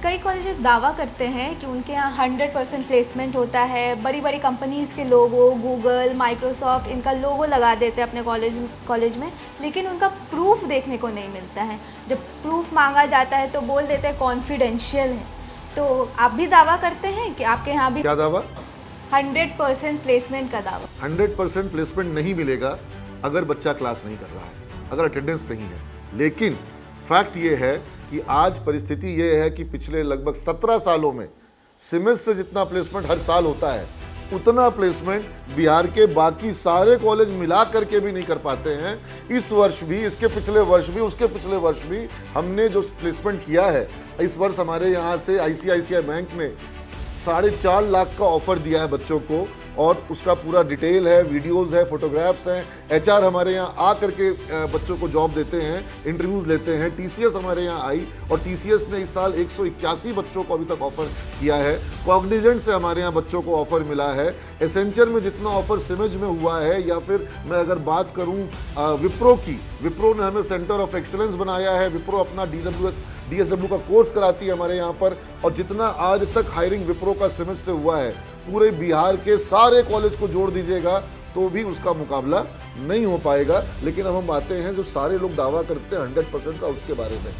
कई कॉलेजेस दावा करते हैं कि उनके यहाँ 100% प्लेसमेंट होता है, बड़ी बड़ी कंपनीज़ के लोगो, गूगल, माइक्रोसॉफ्ट इनका लोगो लगा देते हैं अपने कॉलेज में, लेकिन उनका प्रूफ देखने को नहीं मिलता है। जब प्रूफ मांगा जाता है तो बोल देते हैं कॉन्फिडेंशियल है। तो आप भी दावा करते हैं कि आपके यहाँ भी क्या दावा? 100% प्लेसमेंट का दावा। 100% प्लेसमेंट नहीं मिलेगा अगर बच्चा क्लास नहीं कर रहा है, अगर अटेंडेंस नहीं है। लेकिन फैक्ट ये है कि आज परिस्थिति ये है कि पिछले लगभग 17 सालों में सिमेस से जितना प्लेसमेंट हर साल होता है, उतना प्लेसमेंट बिहार के बाकी सारे कॉलेज मिला करके भी नहीं कर पाते हैं। इस वर्ष भी, इसके पिछले वर्ष भी, उसके पिछले वर्ष भी हमने जो प्लेसमेंट किया है, इस वर्ष हमारे यहाँ से आईसीआईसीआई बैंक ने 4.5 लाख का ऑफर दिया है बच्चों को, और उसका पूरा डिटेल है, वीडियोस है, फोटोग्राफ्स हैं। एचआर हमारे यहाँ आ करके बच्चों को जॉब देते हैं, इंटरव्यूज लेते हैं। टीसीएस हमारे यहाँ आई और टीसीएस ने इस साल 181 बच्चों को अभी तक ऑफर किया है। कॉग्निजेंट से हमारे यहाँ बच्चों को ऑफर मिला है। एसेंचर में जितना ऑफर सिमेज में हुआ है, या फिर मैं अगर बात करूँ विप्रो की, विप्रो ने हमें सेंटर ऑफ एक्सीलेंस बनाया है। विप्रो अपना DSW का कोर्स कराती है हमारे यहाँ पर, और जितना आज तक हायरिंग विप्रो का सिमेज से हुआ है, पूरे बिहार के सारे कॉलेज को जोड़ दीजिएगा तो भी उसका मुकाबला नहीं हो पाएगा। लेकिन अब हम आते हैं जो सारे लोग दावा करते हैं 100% का, उसके बारे में।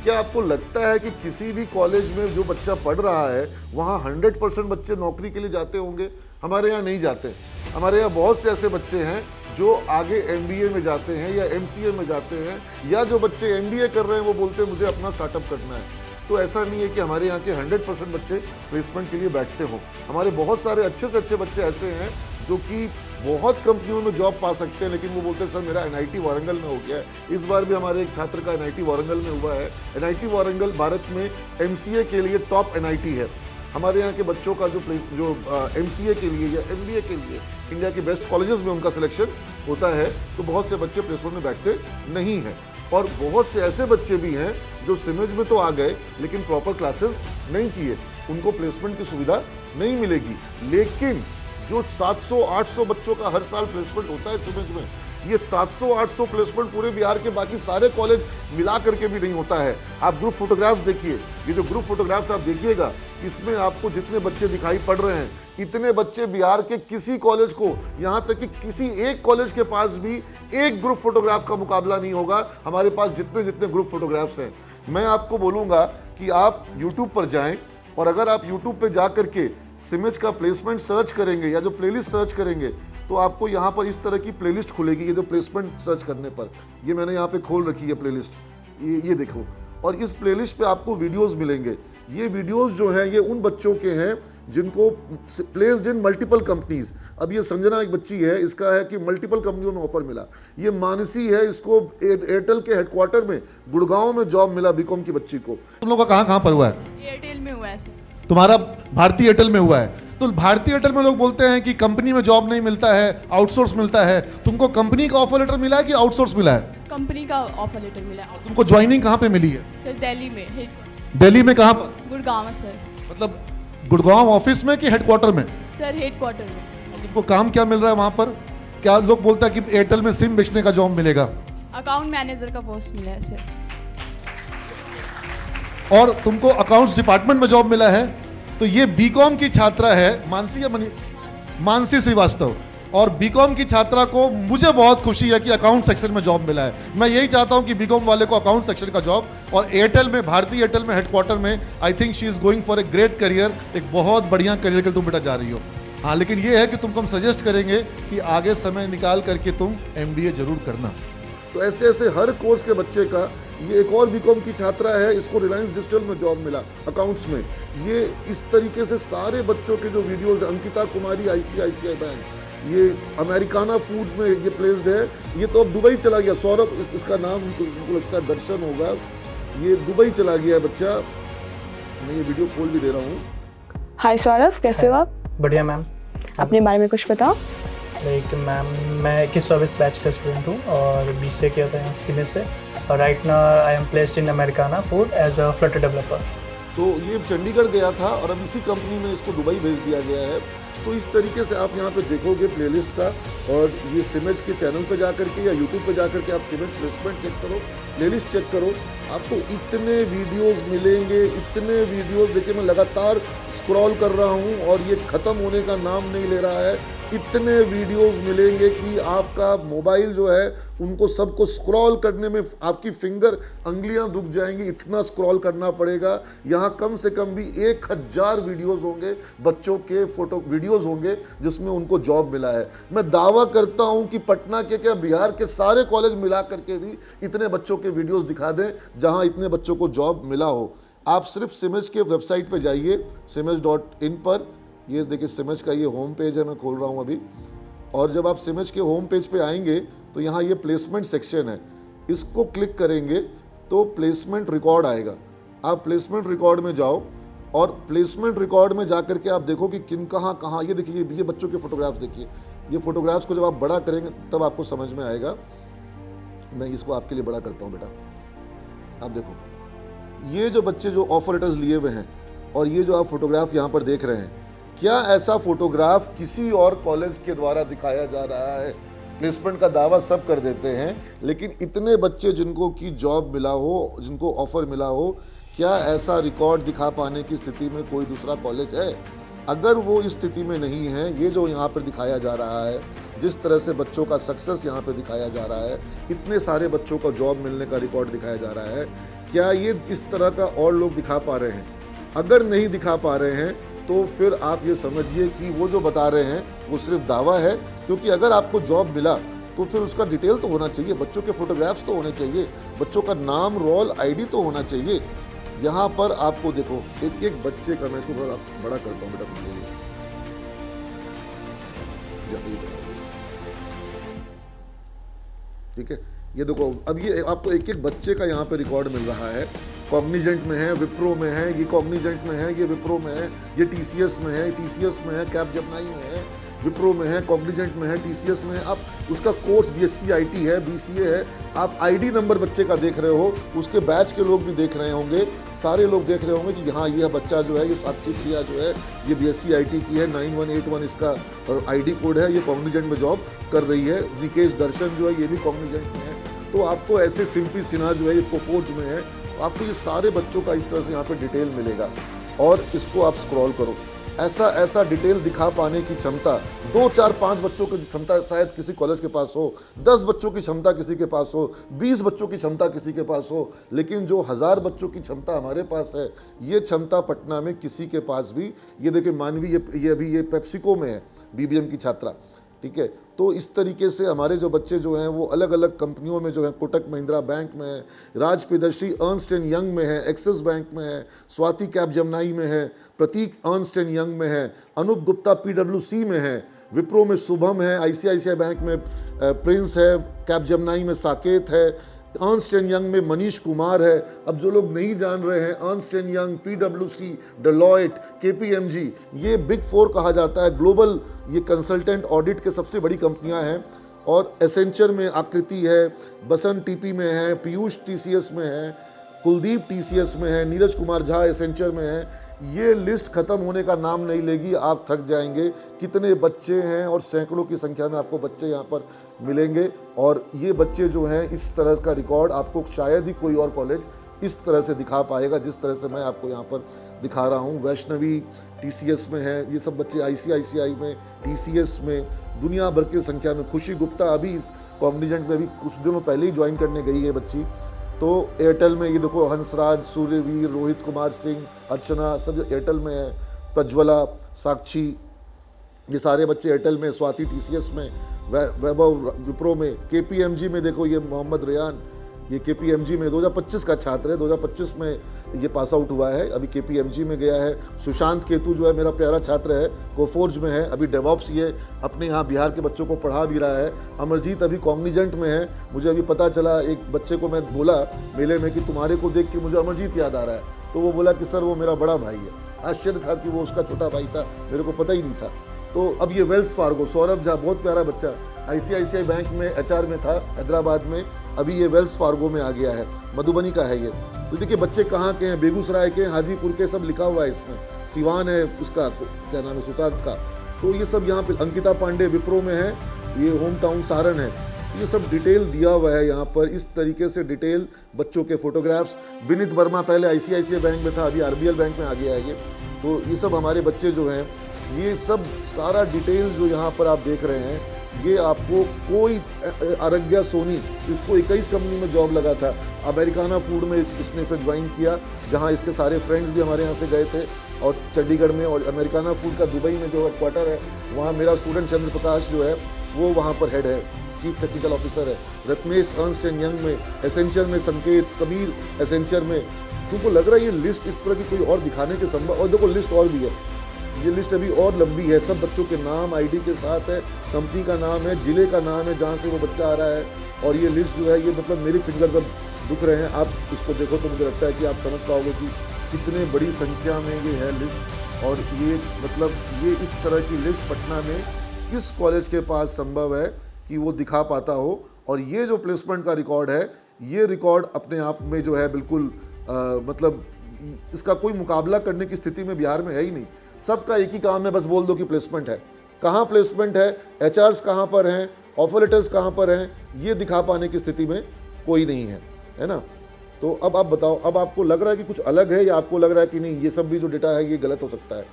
क्या आपको लगता है कि किसी भी कॉलेज में जो बच्चा पढ़ रहा है वहाँ 100% बच्चे नौकरी के लिए जाते होंगे? हमारे यहाँ नहीं जाते। हमारे यहाँ बहुत से ऐसे बच्चे हैं जो आगे MBA में जाते हैं या MCA में जाते हैं, या जो बच्चे MBA कर रहे हैं वो बोलते हैं मुझे अपना स्टार्टअप करना है। तो ऐसा नहीं है कि हमारे यहाँ के 100% बच्चे प्लेसमेंट के लिए बैठते हों। हमारे बहुत सारे अच्छे से अच्छे बच्चे ऐसे हैं जो कि बहुत कंपनियों में जॉब पा सकते हैं, लेकिन वो बोलते हैं सर मेरा NIT वारंगल में हो गया है। इस बार भी हमारे एक छात्र का NIT वारंगल में हुआ है। NIT वारंगल भारत में MCA के लिए टॉप NIT है। हमारे यहाँ के बच्चों का जो MCA के लिए या MBA के लिए इंडिया के बेस्ट कॉलेजेस में उनका सिलेक्शन होता है, तो बहुत से बच्चे प्लेसमेंट में बैठते नहीं हैं। और बहुत से ऐसे बच्चे भी हैं जो सिमेज में तो आ गए लेकिन प्रॉपर क्लासेस नहीं किए, उनको प्लेसमेंट की सुविधा नहीं मिलेगी। लेकिन जो 700-800 बच्चों का हर साल प्लेसमेंट होता है सिमेज में, ये 700-800 प्लेसमेंट पूरे बिहार के बाकी सारे कॉलेज मिला करके भी नहीं होता है। आप ग्रुप फोटोग्राफ्स देखिए, ये जो ग्रुप फोटोग्राफ्स आप देखिएगा, इसमें आपको जितने बच्चे दिखाई पड़ रहे हैं, इतने बच्चे बिहार के किसी कॉलेज को, यहाँ तक कि किसी एक कॉलेज के पास भी एक ग्रुप फोटोग्राफ का मुकाबला नहीं होगा हमारे पास जितने जितने ग्रुप फोटोग्राफ्स हैं। मैं आपको बोलूँगा कि आप यूट्यूब पर जाएं, और अगर आप यूट्यूब पर जा करके सिमेज का प्लेसमेंट सर्च करेंगे या जो प्लेलिस्ट सर्च करेंगे, तो आपको यहाँ पर इस तरह की प्लेलिस्ट खुलेगी। ये जो प्लेसमेंट सर्च करने पर, ये मैंने यहाँ पे खोल रखी है प्लेलिस्ट, ये देखो, और इस प्लेलिस्ट पे आपको वीडियोस मिलेंगे। ये वीडियोस जो हैं ये उन बच्चों के हैं जिनको प्लेस्ड इन मल्टीपल कंपनीज। अब ये संजना एक बच्ची है, इसका है कि मल्टीपल कंपनियों में ऑफर मिला। ये मानसी है, इसको एयरटेल के हेडक्वार्टर में गुड़गांव में जॉब मिला बीकॉम की बच्ची को। तुम लोगों का कहाँ पर हुआ है? एयरटेल में हुआ है सर। तुम्हारा भारतीय एयरटेल में हुआ है। तो भारतीय एयरटेल में लोग बोलते हैं कि कंपनी में जॉब नहीं मिलता है, आउटसोर्स मिलता है। तुमको कंपनी का ऑफर लेटर मिला है कि आउटसोर्स मिला है? कंपनी का ऑफर लेटर मिला है। तुमको ज्वाइनिंग कहाँ पे मिली है? सर दिल्ली में। दिल्ली में कहाँ पर? गुड़गांव सर। मतलब गुड़गांव ऑफिस में कि हेडक्वार्टर में? सर हेडक्वार्टर में। तुमको काम क्या मिल रहा है वहाँ पर? क्या लोग बोलता है कि एयरटेल में सिम बेचने का जॉब मिलेगा? अकाउंट मैनेजर का पोस्ट मिला है सर। और तुमको अकाउंट्स डिपार्टमेंट में जॉब मिला है। तो ये बीकॉम की छात्रा है मानसी श्रीवास्तव, और बीकॉम की छात्रा को मुझे बहुत खुशी है कि अकाउंट सेक्शन में जॉब मिला है। मैं यही चाहता हूं कि बीकॉम वाले को अकाउंट सेक्शन का जॉब, और एयरटेल में, भारतीय एयरटेल में हेडक्वार्टर में, I think she is going for a great career. एक बहुत बढ़िया करियर के लिए तुम बेटा जा रही हो। हाँ, लेकिन ये है कि तुमको हम सजेस्ट करेंगे कि आगे समय निकाल करके तुम MBA जरूर करना। तो ऐसे ऐसे हर कोर्स के बच्चे का, ये एक और बीकॉम की छात्रा है, इसको रिलायंस डिजिटल में जॉब मिला अकाउंट्स में। ये इस तरीके से सारे बच्चों के जो वीडियोस, अंकिता कुमारी ICICI बैंक, ये अमेरिकाना फूड्स में ये प्लेस्ड है। ये तो अब दुबई चला गया। सौरभ इसका नाम उनको लगता है दर्शन होगा। ये दुबई चला गया है बच्चा। मैं ये वीडियो खोल भी दे रहा हूँ। हाय सौरभ, कैसे हो आप? बढ़िया मैम। अपने बारे में कुछ बताओ। लाइक मैम, मैं 21 बैच का स्टूडेंट हूँ और BCA किया था यहाँ सिमेज से, और right now I am placed in Americana food as a Flutter developer. तो ये चंडीगढ़ गया था और अब इसी कंपनी में इसको दुबई भेज दिया गया है। तो इस तरीके से आप यहाँ पे देखोगे प्लेलिस्ट का, और ये सिमेज के चैनल पे जा करके या यूट्यूब पे जा करके आप सिमेज प्लेसमेंट चेक करो। प्लेलिस्ट चेक करो, आपको इतने वीडियोस मिलेंगे, इतने वीडियोस। देखिए मैं लगातार स्क्रॉल कर रहा हूँ और ये ख़त्म होने का नाम नहीं ले रहा है। इतने वीडियोस मिलेंगे कि आपका मोबाइल जो है उनको सबको स्क्रॉल करने में आपकी फिंगर अंगुलियां दुख जाएंगी, इतना स्क्रॉल करना पड़ेगा। यहाँ कम से कम भी 1000 वीडियोस होंगे, बच्चों के फोटो वीडियोस होंगे जिसमें उनको जॉब मिला है। मैं दावा करता हूँ कि पटना के क्या बिहार के सारे कॉलेज मिला करके भी इतने बच्चों के वीडियोस दिखा दें जहाँ इतने बच्चों को जॉब मिला हो। आप सिर्फ सिमेज के वेबसाइट पर जाइए, simej.in पर। ये देखिए सिमेज का ये होम पेज है, मैं खोल रहा हूँ अभी। और जब आप सिमेज के होम पेज पे आएंगे तो यहाँ ये प्लेसमेंट सेक्शन है, इसको क्लिक करेंगे तो प्लेसमेंट रिकॉर्ड आएगा। आप प्लेसमेंट रिकॉर्ड में जाओ और प्लेसमेंट रिकॉर्ड में जा करके आप देखो कि किन कहाँ ये देखिए, ये बच्चों के फोटोग्राफ्स देखिए। ये फोटोग्राफ्स को जब आप बड़ा करेंगे तब आपको समझ में आएगा। मैं इसको आपके लिए बड़ा करता हूँ बेटा। आप देखो ये जो बच्चे जो ऑफर लेटर्स लिए हुए हैं और ये जो आप फोटोग्राफ यहाँ पर देख रहे हैं, क्या ऐसा फोटोग्राफ किसी और कॉलेज के द्वारा दिखाया जा रहा है? प्लेसमेंट का दावा सब कर देते हैं, लेकिन इतने बच्चे जिनको की जॉब मिला हो, जिनको ऑफर मिला हो, क्या ऐसा रिकॉर्ड दिखा पाने की स्थिति में कोई दूसरा कॉलेज है? अगर वो इस स्थिति में नहीं है, ये जो यहाँ पर दिखाया जा रहा है, जिस तरह से बच्चों का सक्सेस यहाँ पे दिखाया जा रहा है, इतने सारे बच्चों का जॉब मिलने का रिकॉर्ड दिखाया जा रहा है, क्या ये इस तरह का और लोग दिखा पा रहे हैं? अगर नहीं दिखा पा रहे हैं तो फिर आप ये समझिए कि वो जो बता रहे हैं वो सिर्फ दावा है। क्योंकि अगर आपको जॉब मिला तो फिर उसका डिटेल तो होना चाहिए, बच्चों के फोटोग्राफ्स तो होने चाहिए, बच्चों का नाम, रोल, आईडी तो होना चाहिए। यहाँ पर आपको देखो एक एक बच्चे का, मैं इसको थोड़ा बड़ा करता हूँ बेटा, ठीक है। ये देखो अब ये आपको एक एक बच्चे का यहाँ पे रिकॉर्ड मिल रहा है। कॉग्निजेंट में है, विप्रो में है, ये कॉग्निजेंट में है, ये विप्रो में है, ये टीसीएस में है, टीसीएस में है, कैपजेमिनी में है, विप्रो में है, कॉग्निजेंट में है, टीसीएस में है। आप उसका कोर्स बीएससी आईटी है, बीसीए है। आप आईडी नंबर बच्चे का देख रहे हो, उसके बैच के लोग भी देख रहे होंगे, सारे लोग देख रहे होंगे कि यहाँ यह बच्चा जो है, ये साक्षी प्रिया जो है, ये बीएससी आईटी की है, 9181 इसका आईडी कोड है, ये कॉग्निजेंट में जॉब कर रही है। निकेश दर्शन जो है ये भी कॉग्निजेंट में है। तो आपको ऐसे सिंपी सिन्हा जो है ये कोफोर्ज में है। आपको ये सारे बच्चों का इस तरह से यहाँ पे डिटेल मिलेगा और इसको आप स्क्रॉल करो। ऐसा डिटेल दिखा पाने की क्षमता 2, 4, 5 बच्चों की क्षमता शायद किसी कॉलेज के पास हो, 10 बच्चों की क्षमता किसी के पास हो, 20 बच्चों की क्षमता किसी के पास हो, लेकिन जो 1000 बच्चों की क्षमता हमारे पास है, ये क्षमता पटना में किसी के पास भी। ये देखिए मानवी, ये अभी ये पेप्सिको में है, बीबीएम की छात्रा, ठीक है। तो इस तरीके से हमारे जो बच्चे जो हैं वो अलग अलग कंपनियों में जो है, कोटक महिंद्रा बैंक में है, राज प्रियदर्शी अर्नस्ट एंड यंग में है, एक्सिस बैंक में है, स्वाति कैपजेमिनी में है, प्रतीक अर्नस्ट एंड यंग में है, अनूप गुप्ता पीडब्ल्यूसी में है, विप्रो में शुभम है, आईसीआईसीआई बैंक में प्रिंस है, कैपजेमिनी में साकेत है, अर्नस्ट एंड यंग में मनीष कुमार है। अब जो लोग नहीं जान रहे हैं, अर्नस्ट एंड यंग, पीडब्ल्यूसी, डेलॉयट, केपीएमजी, ये बिग 4 कहा जाता है, ग्लोबल ये कंसल्टेंट ऑडिट के सबसे बड़ी कंपनियां हैं। और एसेंचर में आकृति है, बसंत टीपी में है, पीयूष टीसीएस में है, कुलदीप टीसीएस में है, नीरज कुमार झा एसेंचर में है। ये लिस्ट खत्म होने का नाम नहीं लेगी, आप थक जाएंगे कितने बच्चे हैं, और सैकड़ों की संख्या में आपको बच्चे यहाँ पर मिलेंगे। और ये बच्चे जो हैं, इस तरह का रिकॉर्ड आपको शायद ही कोई और कॉलेज इस तरह से दिखा पाएगा जिस तरह से मैं आपको यहाँ पर दिखा रहा हूँ। वैष्णवी टीसीएस में है, ये सब बच्चे आईसीआईसीआई में, टीसीएस में, दुनिया भर की संख्या में। खुशी गुप्ता अभी इस कॉग्निजेंट में अभी कुछ दिनों पहले ही ज्वाइन करने गई है बच्ची। तो एयरटेल में ये देखो हंसराज, सूर्यवीर, रोहित कुमार सिंह, अर्चना, सब एयरटेल में है, प्रज्वला, साक्षी, ये सारे बच्चे एयरटेल में, स्वाति टीसीएस में, वैभव विप्रो में, केपीएमजी में देखो ये मोहम्मद रेयान, ये केपीएमजी में 2025 का छात्र है, 2025 में ये पास आउट हुआ है, अभी केपीएमजी में गया है। सुशांत केतु जो है मेरा प्यारा छात्र है, कोफोर्ज में है, अभी डेवॉप्स ये अपने यहाँ बिहार के बच्चों को पढ़ा भी रहा है। अमरजीत अभी कॉग्निजेंट में है। मुझे अभी पता चला, एक बच्चे को मैं बोला मेले में कि तुम्हारे को देख के मुझे अमरजीत याद आ रहा है, तो वो बोला कि सर वो मेरा बड़ा भाई है। आश्चर्य था कि वो उसका छोटा भाई था, मेरे को पता ही नहीं था। तो अब ये वेल्स फार्गो, सौरभ झा, बहुत प्यारा बच्चा, आईसीआईसीआई बैंक में एचआर में था हैदराबाद में, अभी ये वेल्स फार्गो में आ गया है, मधुबनी का है ये। तो देखिए बच्चे कहाँ के हैं, बेगूसराय के, हाजीपुर के, सब लिखा हुआ है इसमें। सिवान है उसका, क्या नाम है, सुशांत का। तो ये सब यहाँ पे, अंकिता पांडे विप्रो में है, ये होम टाउन सारण है। ये सब डिटेल दिया हुआ है यहाँ पर, इस तरीके से डिटेल बच्चों के फोटोग्राफ्स। विनीत वर्मा पहले आईसीआईसीआई बैंक में था, अभी आरबीएल बैंक में आ गया है ये। तो ये सब हमारे बच्चे जो हैं, ये सब सारा डिटेल्स जो यहाँ पर आप देख रहे हैं, ये आपको कोई आरग्या सोनी, इसको 21 कंपनी में जॉब लगा था, अमेरिकाना फूड में इसने फिर ज्वाइन किया, जहाँ इसके सारे फ्रेंड्स भी हमारे यहाँ से गए थे, और चंडीगढ़ में, और अमेरिकाना फूड का दुबई में जो हेडक्वार्टर है, वहाँ मेरा स्टूडेंट चंद्र प्रकाश जो है वो वहाँ पर हेड है, चीफ टेक्निकल ऑफिसर है। रत्नेश अर्न्स्ट एंड यंग में, एसेंचर में संकेत, समीर एसेंचर में। तुमको लग रहा है ये लिस्ट इस तरह की कोई और दिखाने के संभव, और देखो लिस्ट और भी है, ये लिस्ट अभी और लंबी है, सब बच्चों के नाम आईडी के साथ है, कंपनी का नाम है, जिले का नाम है जहाँ से वो बच्चा आ रहा है, और ये लिस्ट जो है ये मतलब मेरी फिंगर्स अब दुख रहे हैं। आप इसको देखो तो मुझे लगता है कि आप समझ पाओगे कि कितने बड़ी संख्या में ये है लिस्ट, और ये मतलब ये इस तरह की लिस्ट पटना में किस कॉलेज के पास संभव है कि वो दिखा पाता हो। और ये जो प्लेसमेंट का रिकॉर्ड है, ये रिकॉर्ड अपने आप में जो है बिल्कुल मतलब इसका कोई मुकाबला करने की स्थिति में बिहार में है ही नहीं। सबका एक ही काम है, बस बोल दो कि प्लेसमेंट है। कहाँ प्लेसमेंट है, एचआरस कहाँ पर हैं, ऑफर लेटर्स कहाँ पर हैं, ये दिखा पाने की स्थिति में कोई नहीं है ना। तो अब आप बताओ, अब आपको लग रहा है कि कुछ अलग है, या आपको लग रहा है कि नहीं ये सब भी जो डेटा है ये गलत हो सकता है?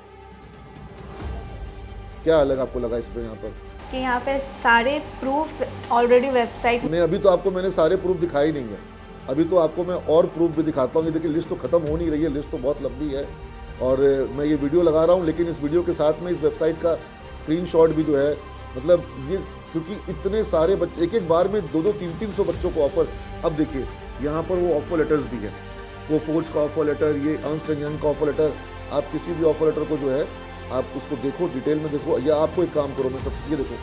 क्या अलग आपको लगा इस पे यहाँ पर? कि यहाँ पे सारे प्रूफ्स ऑलरेडी वेबसाइट नहीं, अभी तो आपको मैंने सारे प्रूफ दिखाए ही नहीं है, अभी तो आपको मैं और प्रूफ भी दिखाता हूँ। देखिए लिस्ट तो खत्म हो नहीं रही है, लिस्ट तो बहुत लंबी है, और मैं ये वीडियो लगा रहा हूँ, लेकिन इस वीडियो के साथ में इस वेबसाइट का स्क्रीनशॉट भी जो है, मतलब ये क्योंकि इतने सारे बच्चे एक बार में 200, 300 बच्चों को ऑफर। अब देखिए यहाँ पर वो ऑफर लेटर्स भी है, वो फोर्स का ऑफर लेटर, ये अर्न्स्ट एंड यंग का ऑफर लेटर। आप किसी भी ऑफर लेटर को जो है आप उसको देखो, डिटेल में देखो, या आपको एक काम करो, मैं सब ये देखो,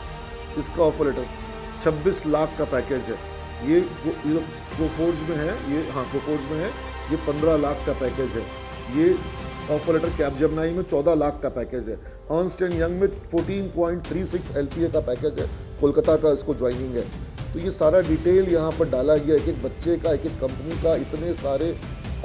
इसका ऑफर लेटर 26 लाख का पैकेज है, ये वो फोर्स में है, ये हाँ वो फोर्स में है, ये 15 लाख का पैकेज है। ये ऑफर लेटर कैपजेमिनी में 14 लाख का पैकेज है, अर्न्स्ट एंड यंग में 14.36 LPA का पैकेज है, कोलकाता का इसको ज्वाइनिंग है। तो ये सारा डिटेल यहाँ पर डाला गया, एक एक बच्चे का, एक एक कंपनी का, इतने सारे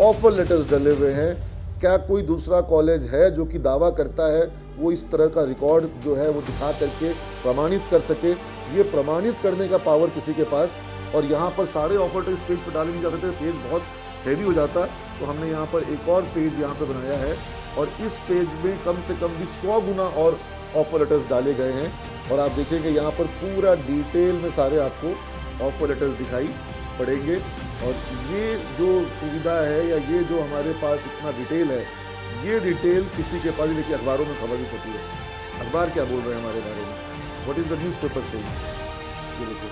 ऑफर लेटर्स डले हुए हैं। क्या कोई दूसरा कॉलेज है जो कि दावा करता है वो इस तरह का रिकॉर्ड जो है वो दिखा करके प्रमाणित कर सके? ये प्रमाणित करने का पावर किसी के पास, और यहाँ पर सारे ऑफर लेटर इस पेज पर डाले नहीं जा सकते, पेज बहुत हैवी हो जाता। तो हमने यहाँ पर एक और पेज यहाँ पर बनाया है, और इस पेज में कम से कम भी 100 गुना और ऑफर लेटर्स डाले गए हैं, और आप देखेंगे यहाँ पर पूरा डिटेल में सारे आपको ऑफर लेटर्स दिखाई पड़ेंगे। और ये जो सुविधा है, या ये जो हमारे पास इतना डिटेल है, ये डिटेल किसी के पास, देखिए अखबारों में खबर भी छपी है, अखबार क्या बोल रहे हैं हमारे बारे में, what is the news paper से। ये देखो,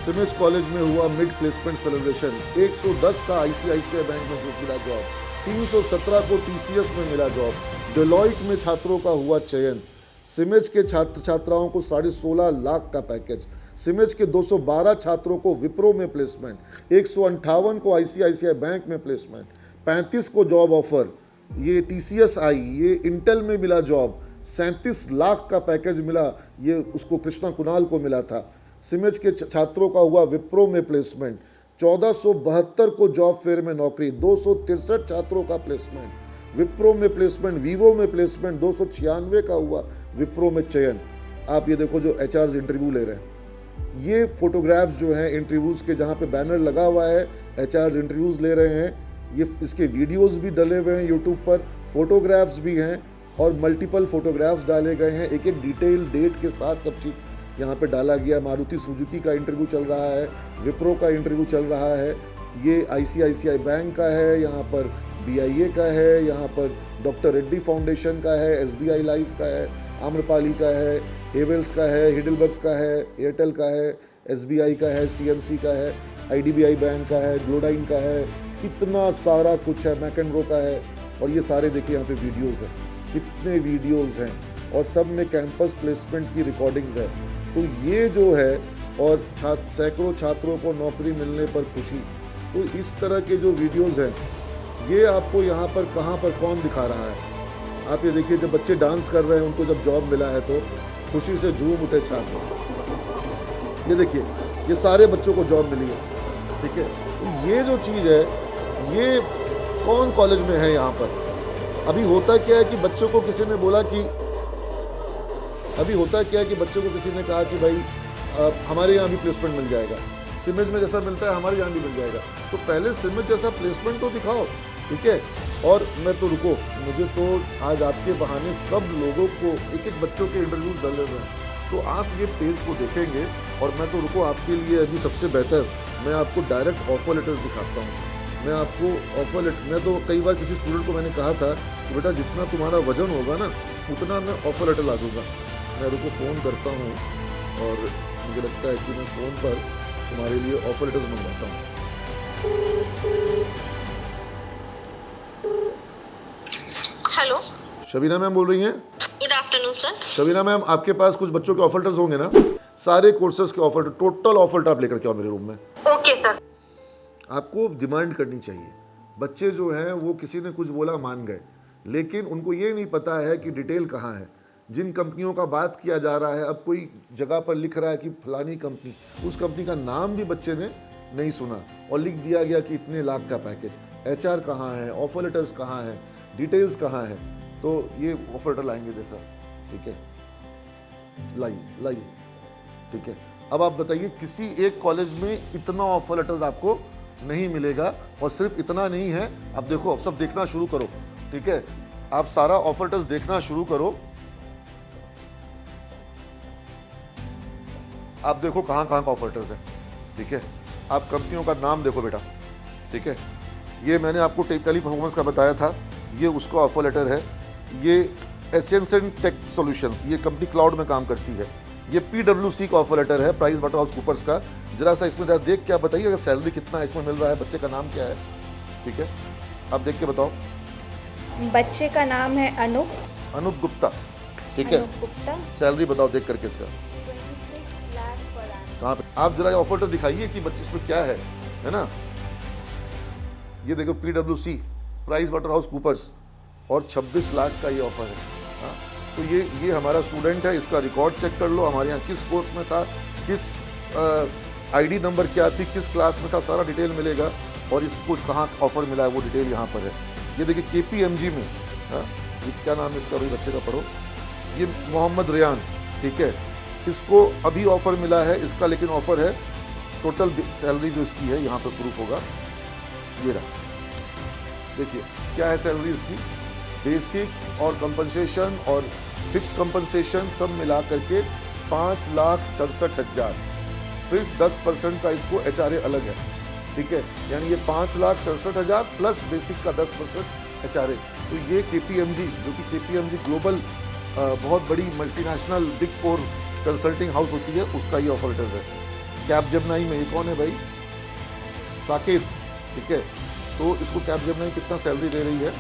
सिमेज कॉलेज में हुआ मिड प्लेसमेंट सेलिब्रेशन, 110 का आईसीआईसीआई बैंक में मिला जॉब, 317 को टीसीएस में मिला जॉब, डेलॉइट में छात्रों का हुआ चयन, सिमेज के छात्र छात्राओं को 16.5 लाख का पैकेज, सिमेज के 212 छात्रों को विप्रो में प्लेसमेंट, 158 को आईसीआईसीआई बैंक में प्लेसमेंट, 35 को जॉब ऑफर, ये टीसीएस आई, ये इंटेल में मिला जॉब, 37 लाख का पैकेज मिला, ये उसको कृष्णा कुणाल को मिला था। सिमेज के छात्रों का हुआ विप्रो में प्लेसमेंट, 1472 को जॉब फेयर में नौकरी, 263 छात्रों का प्लेसमेंट, विप्रो में प्लेसमेंट, वीवो में प्लेसमेंट, 296 का हुआ विप्रो में चयन। आप ये देखो जो एचआरस इंटरव्यू ले रहे हैं, ये फोटोग्राफ्स जो हैं इंटरव्यूज़ के, जहाँ पे बैनर लगा हुआ है एचआरस इंटरव्यूज़ ले रहे हैं, ये इसके वीडियोस भी डले हुए हैं यूट्यूब पर, फोटोग्राफ्स भी हैं, और मल्टीपल फोटोग्राफ्स डाले गए हैं, एक एक डिटेल डेट के साथ सब चीज़ यहाँ पे डाला गया। मारुति सुजुकी का इंटरव्यू चल रहा है, विप्रो का इंटरव्यू चल रहा है, ये आईसीआईसीआई बैंक का है, यहाँ पर बीआईए का है, यहाँ पर डॉक्टर रेड्डी फाउंडेशन का है, एसबीआई लाइफ का है, आम्रपाली का है, हेवेल्स का है, हिडलबर्ग का है, एयरटेल का है, एसबीआई का है, सीएमसी का है, आईडीबीआई बैंक का है, ग्लोडाइन का है, कितना सारा कुछ है, मैकेनरो का है। और ये सारे देखिए यहाँ पे वीडियोस हैं, कितने वीडियोस हैं, और सब में कैंपस प्लेसमेंट की रिकॉर्डिंग्स है। तो ये जो है, और सैकड़ों छात्रों को नौकरी मिलने पर खुशी, तो इस तरह के जो वीडियोस हैं, ये आपको यहाँ पर कहाँ पर कौन दिखा रहा है? आप ये देखिए, जब बच्चे डांस कर रहे हैं, उनको जब जॉब मिला है तो खुशी से झूम उठे छात्र। ये देखिए, ये सारे बच्चों को जॉब मिली है, ठीक है। तो ये जो चीज़ है, ये कौन कॉलेज में है यहाँ पर? अभी होता क्या है कि बच्चों को किसी ने बोला कि, अभी होता क्या है कि बच्चों को किसी ने कहा कि भाई हमारे यहाँ भी प्लेसमेंट मिल जाएगा, सिमेज में जैसा मिलता है हमारे यहाँ भी मिल जाएगा। तो पहले सिमेज जैसा प्लेसमेंट तो दिखाओ, ठीक है। और मैं तो रुको, मुझे तो आज आपके बहाने सब लोगों को एक एक बच्चों के इंटरव्यूज डाले हुए हैं, तो आप ये पेज को देखेंगे। और मैं तो रुको, आपके लिए अभी सबसे बेहतर मैं आपको डायरेक्ट ऑफर लेटर्स दिखाता हूँ। मैं आपको ऑफर लेटर, मैं तो कई बार किसी स्टूडेंट को मैंने कहा था कि बेटा जितना तुम्हारा वजन होगा ना उतना मैं ऑफर लेटर ला दूँगा। मैं रुको फ़ोन करता हूँ और मुझे लगता है कि मैं फ़ोन पर तुम्हारे लिए ऑफर लेटर्स मंगवाता हूँ। हेलो, शबीना मैम बोल रही हैं? Good afternoon sir. Shabina ma'am, आपके पास कुछ बच्चों के ऑफर लेटर्स होंगे ना? सारे कोर्सेज के ऑफर, टोटल ऑफर लेटर आप लेकर के आओ मेरे रूम में। Okay sir. आपको डिमांड करनी चाहिए। बच्चे जो हैं वो किसी ने कुछ बोला मान गए, लेकिन उनको ये नहीं पता है कि डिटेल कहाँ है। जिन कंपनियों का बात किया जा रहा है, अब कोई जगह पर लिख रहा है कि फलानी कंपनी, उस कंपनी का नाम भी बच्चे ने नहीं सुना और लिख दिया गया कि इतने लाख का पैकेज। एचआर कहाँ है, ऑफर लेटर्स कहाँ है, डिटेल्स कहाँ है? तो ये ऑफर लेटर लाएंगे जैसा, ठीक है, लाइए, ठीक है। अब आप बताइए, किसी एक कॉलेज में इतना ऑफर लेटर्स आपको नहीं मिलेगा। और सिर्फ इतना नहीं है, अब देखो, अब सब देखना शुरू करो, ठीक है। आप सारा ऑफर लेटर्स देखना शुरू करो। आप देखो कहाँ कहाँ का ऑफर लेटर्स है, ठीक है। आप कंपनियों का नाम देखो बेटा, ठीक है। ये मैंने आपको टेली परफॉर्मेंस का बताया था, ये उसका ऑफर लेटर है। ये एसेंशन टेक सॉल्यूशंस, ये कंपनी क्लाउड में काम करती है। ये PwC का ऑफर लेटर है, प्राइस वाटरहाउस कूपर्स का। जरा सा इसमें जरा देख, क्या बताइए अगर सैलरी कितना इसमें मिल रहा है, बच्चे का नाम क्या है, ठीक है। आप देख के बताओ। बच्चे का नाम है अनूप गुप्ता, ठीक है। गुप्ता। सैलरी बताओ देख करके इसका, 26 लाख पर annum। कहाँ पे? आप जरा ऑफर लेटर दिखाइए कि बच्चे इसमें क्या है ना। ये देखो PwC, प्राइस वाटरहाउस कूपर्स, और 26 लाख का ये ऑफर है। हाँ, तो ये हमारा स्टूडेंट है, इसका रिकॉर्ड चेक कर लो, हमारे यहाँ किस कोर्स में था, किस आईडी नंबर क्या थी, किस क्लास में था, सारा डिटेल मिलेगा। और इसको कहाँ ऑफर मिला है वो डिटेल यहाँ पर है। ये देखिए KPMG में, हाँ, ये क्या नाम है इसका, भाई बच्चे का पढ़ो, ये मोहम्मद रियान, ठीक है। इसको अभी ऑफर मिला है इसका, लेकिन ऑफर है टोटल सैलरी जो इसकी है यहाँ पर प्रूफ होगा, ये रहा, देखिए क्या है सैलरी इसकी। बेसिक और कंपनसेशन और फिक्स्ड कंपनसेशन सब मिला करके 5,67,000, फिर 10% का इसको HRA अलग है, ठीक है। यानी ये 5,67,000 प्लस बेसिक का 10% HRA। तो ये KPMG, जो कि KPMG ग्लोबल बहुत बड़ी मल्टीनेशनल बिग 4 कंसल्टिंग हाउस होती है, उसका ये ऑफर लेटर है। कैपजेमिनी में ये कौन है भाई, साकेत, ठीक है। तो इसको कैपजेमिनी कितना सैलरी दे रही है,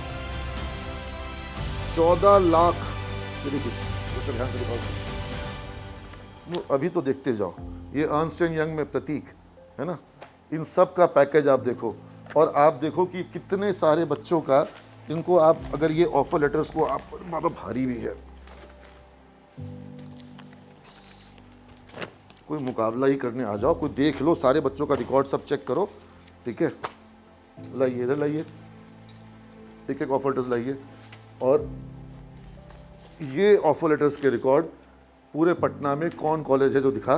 14 लाख। ये देखिए, ध्यान से दिखाओ, अभी तो देखते जाओ। ये अर्नस्ट एंड यंग में प्रतीक है ना, इन सब का पैकेज आप देखो। और आप देखो कि कितने सारे बच्चों का, इनको आप अगर ये ऑफर लेटर्स को आप, बाबा भारी भी है, कोई मुकाबला ही करने आ जाओ, कोई देख लो, सारे बच्चों का रिकॉर्ड सब चेक करो, ठीक है। लाइए, इधर लाइए, एक एक ऑफर लेटर्स लाइए। और ये ऑफर लेटर्स के रिकॉर्ड पूरे पटना में कौन कॉलेज है जो दिखा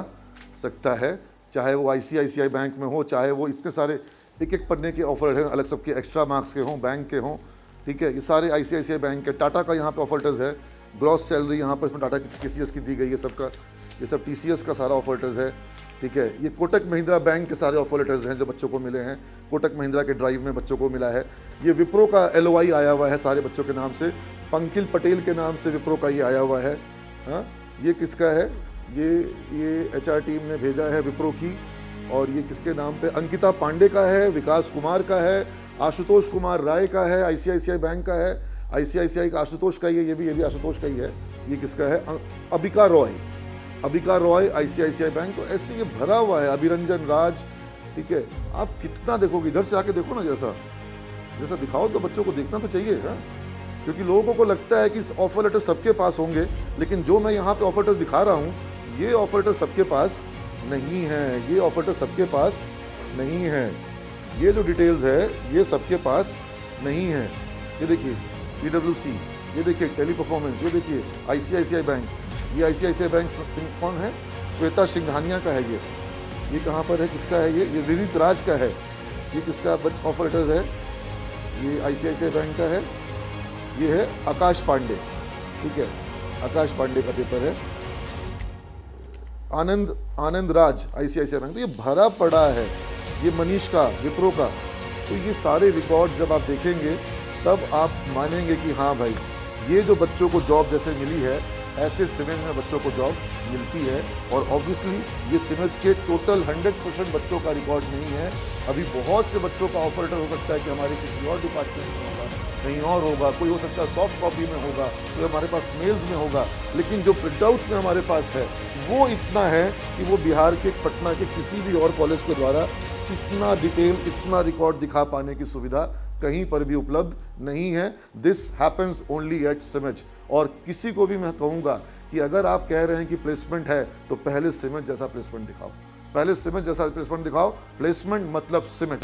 सकता है, चाहे वो ICICI बैंक में हो, चाहे वो इतने सारे एक एक पन्ने के ऑफर लेटर अलग सबके एक्स्ट्रा मार्क्स के हों, बैंक के हों, ठीक है। ये सारे ICICI बैंक के, टाटा का यहाँ पे ऑफर लेटर्स है, ग्रॉस सैलरी यहाँ पर इसमें टाटा की TCS की दी गई है, सबका ये सब TCS का सारा ऑफर लेटर्स है, ठीक है। ये कोटक महिंद्रा बैंक के सारे ऑफर लेटर्स हैं जो बच्चों को मिले हैं, कोटक महिंद्रा के ड्राइव में बच्चों को मिला है। ये विप्रो का LOI आया हुआ है सारे बच्चों के नाम से, पंकिल पटेल के नाम से विप्रो का ये आया हुआ है। हाँ, ये किसका है, ये HR टीम ने भेजा है विप्रो की। और ये किसके नाम पे, अंकिता पांडे का है, विकास कुमार का है, आशुतोष कुमार राय का है, ICICI बैंक का है, ICICI का आशुतोष का ही है, ये भी आशुतोष का ही है। ये किसका है, अबिका रॉय ICICI बैंक। तो ऐसे ये भरा हुआ है, अभिरंजन राज, ठीक है। आप कितना देखोगे, इधर से आके देखो ना, जैसा दिखाओ तो बच्चों को देखना तो चाहिए, हाँ। क्योंकि लोगों को लगता है कि ऑफर लेटर सबके पास होंगे, लेकिन जो मैं यहाँ पे ऑफर लेटर दिखा रहा हूँ, ये ऑफर लेटर सबके पास नहीं है, ये ऑफर लेटर सबके पास नहीं है, ये जो डिटेल्स है ये सबके पास नहीं है। ये देखिए PwC, ये देखिए टेली परफॉर्मेंस, ये देखिए ICICI बैंक, ये ICICI बैंक कौन है? श्वेता सिंघानिया का है ये कहाँ पर है, किसका है ये विनीत राज का है। ये किसका ऑपरेटर है? ये ICICI बैंक का है। ये है आकाश पांडे, ठीक है, आकाश पांडे का पेपर है। आनंद राज ICICI बैंक, तो ये भरा पड़ा है। ये मनीष का, विप्रो का। तो ये सारे रिकॉर्ड्स जब आप देखेंगे तब आप मानेंगे कि हाँ भाई, ये जो बच्चों को जॉब जैसे मिली है, ऐसे सिमेज में बच्चों को जॉब मिलती है। और ऑब्वियसली ये सिमेज के टोटल 100% बच्चों का रिकॉर्ड नहीं है। अभी बहुत से बच्चों का ऑफर लेटर हो सकता है कि हमारे किसी और डिपार्टमेंट में होगा, कहीं और होगा, कोई हो सकता है सॉफ्ट कॉपी में होगा, कोई हमारे पास मेल्स में होगा, लेकिन जो प्रिंटआउट्स में हमारे पास है वो इतना है कि वो बिहार के, पटना के किसी भी और कॉलेज के द्वारा इतना डिटेल, इतना रिकॉर्ड दिखा पाने की सुविधा कहीं पर भी उपलब्ध नहीं है। दिस हैपन्स ओनली एट सिमेज। और किसी को भी मैं कहूँगा कि अगर आप कह रहे हैं कि प्लेसमेंट है तो पहले सिमेज जैसा प्लेसमेंट दिखाओ, पहले सिमेज जैसा प्लेसमेंट दिखाओ। प्लेसमेंट मतलब सिमेज।